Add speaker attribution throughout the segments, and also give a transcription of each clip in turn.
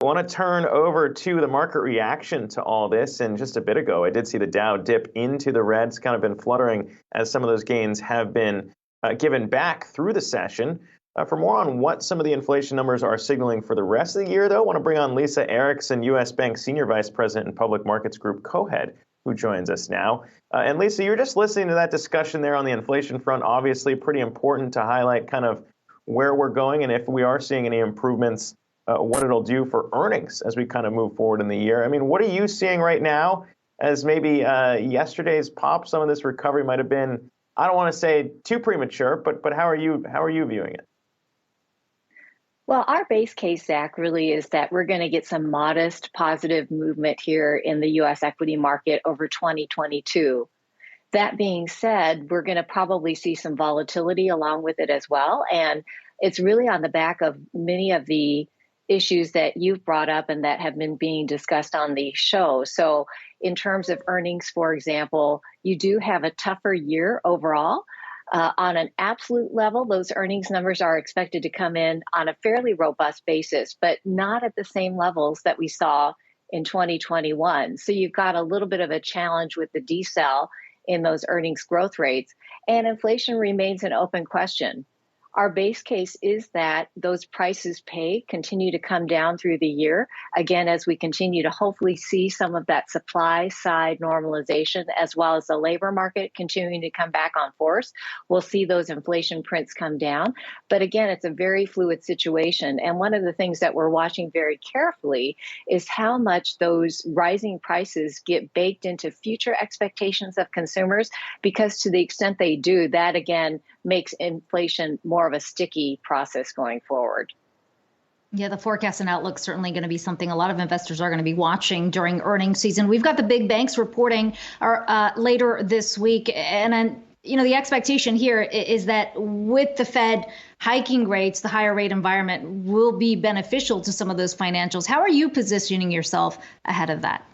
Speaker 1: want to turn over to the market reaction to all this. And just a bit ago, I did see the Dow dip into the red. It's kind of been fluttering as some of those gains have been given back through the session. For more on what some of the inflation numbers are signaling for the rest of the year, though, I want to bring on Lisa Erickson, U.S. Bank Senior Vice President and Public Markets Group Co-Head, who joins us now. And Lisa, you're just listening to that discussion there on the inflation front. Obviously, pretty important to highlight kind of where we're going and if we are seeing any improvements, what it'll do for earnings as we kind of move forward in the year. I mean, what are you seeing right now as maybe yesterday's pop? Some of this recovery might have been, I don't want to say too premature, but how are you viewing it?
Speaker 2: Well, our base case, Zach, really is that we're going to get some modest positive movement here in the U.S. equity market over 2022. That being said, we're going to probably see some volatility along with it as well. And it's really on the back of many of the issues that you've brought up and that have been being discussed on the show. So in terms of earnings, for example, you do have a tougher year overall. On an absolute level, those earnings numbers are expected to come in on a fairly robust basis, but not at the same levels that we saw in 2021. So you've got a little bit of a challenge with the decel in those earnings growth rates, and inflation remains an open question. Our base case is that those prices paid continue to come down through the year, again, as we continue to hopefully see some of that supply side normalization, as well as the labor market continuing to come back on force. We'll see those inflation prints come down. But again, it's a very fluid situation. And one of the things that we're watching very carefully is how much those rising prices get baked into future expectations of consumers, because to the extent they do, that again makes inflation more of a sticky process going forward.
Speaker 3: Yeah, the forecast and outlook certainly going to be something a lot of investors are going to be watching during earnings season. We've got the big banks reporting later this week. And then, the expectation here is that with the Fed hiking rates, the higher rate environment will be beneficial to some of those financials. How are you positioning yourself ahead of that?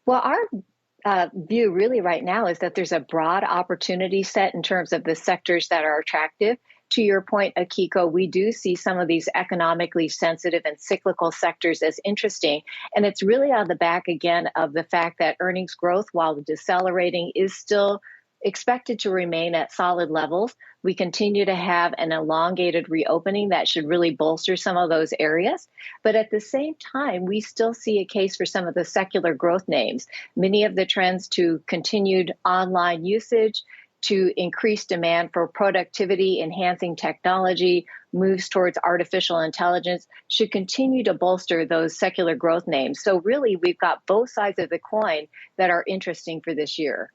Speaker 2: Well, our view really right now is that there's a broad opportunity set in terms of the sectors that are attractive. To your point, Akiko, we do see some of these economically sensitive and cyclical sectors as interesting. And it's really on the back, again, of the fact that earnings growth, while decelerating, is still expected to remain at solid levels. We continue to have an elongated reopening that should really bolster some of those areas. But at the same time, we still see a case for some of the secular growth names. Many of the trends to continued online usage, to increased demand for productivity, enhancing technology, moves towards artificial intelligence should continue to bolster those secular growth names. So really, we've got both sides of the coin that are interesting for this year.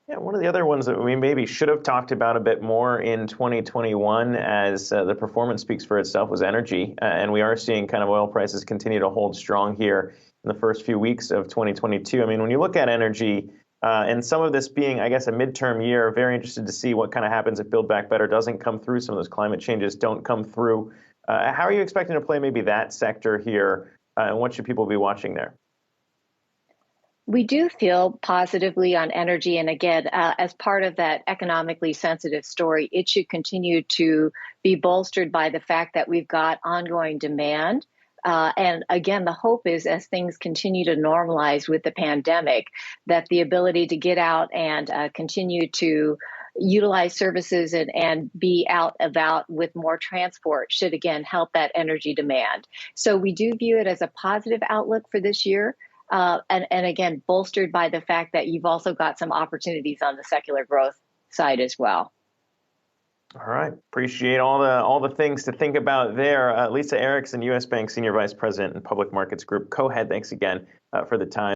Speaker 1: Yeah, one of the other ones that we maybe should have talked about a bit more in 2021 as the performance speaks for itself was energy. And we are seeing kind of oil prices continue to hold strong here in the first few weeks of 2022. I mean, when you look at energy and some of this being, I guess, a midterm year, very interested to see what kind of happens if Build Back Better doesn't come through. Some of those climate changes don't come through. How are you expecting to play maybe that sector here? And what should people be watching there?
Speaker 2: We do feel positively on energy. And again, as part of that economically sensitive story, it should continue to be bolstered by the fact that we've got ongoing demand. And again, the hope is as things continue to normalize with the pandemic, that the ability to get out and continue to utilize services and be out about with more transport should again help that energy demand. So we do view it as a positive outlook for this year. And again, bolstered by the fact that you've also got some opportunities on the secular growth side as well.
Speaker 1: All right. Appreciate all the things to think about there. Lisa Erickson, U.S. Bank Senior Vice President and Public Markets Group Co-Head, thanks again for the time.